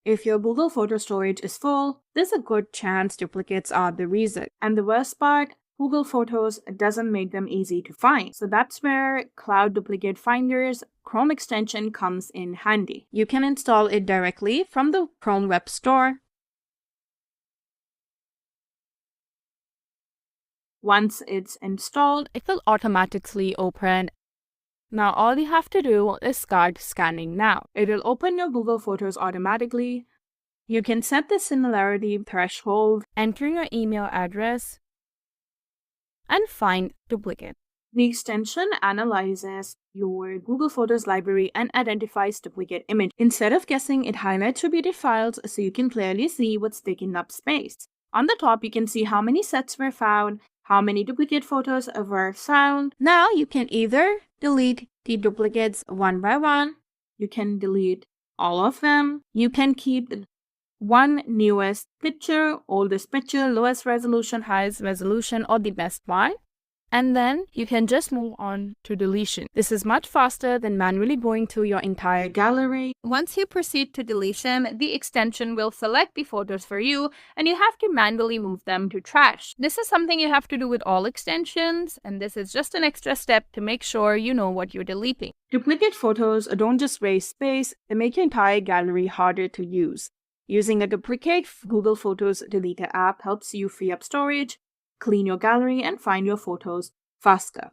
If your Google photo storage is full, there's a good chance duplicates are the reason. And the worst part, Google Photos doesn't make them easy to find. So that's where Cloud Duplicate Finder's Chrome extension comes in handy. You can install it directly from the Chrome Web Store. Once it's installed, it will automatically open. Now all you have to do is start scanning now. It'll open your Google Photos automatically. You can set the similarity threshold, enter your email address, and find duplicate. The extension analyzes your Google Photos library and identifies duplicate image. Instead of guessing, it highlights repeated files so you can clearly see what's taking up space. On the top, you can see how many sets were found, how many duplicate photos were found. Now you can either delete the duplicates one by one, you can delete all of them, you can keep one newest picture, oldest picture, lowest resolution, highest resolution, or the best one. And then you can just move on to deletion. This is much faster than manually going through your entire gallery. Once you proceed to deletion, the extension will select the photos for you and you have to manually move them to trash. This is something you have to do with all extensions, and this is just an extra step to make sure you know what you're deleting. Duplicate photos don't just waste space, they make your entire gallery harder to use. Using a duplicate Google Photos Deleter app helps you free up storage, clean your gallery, and find your photos faster.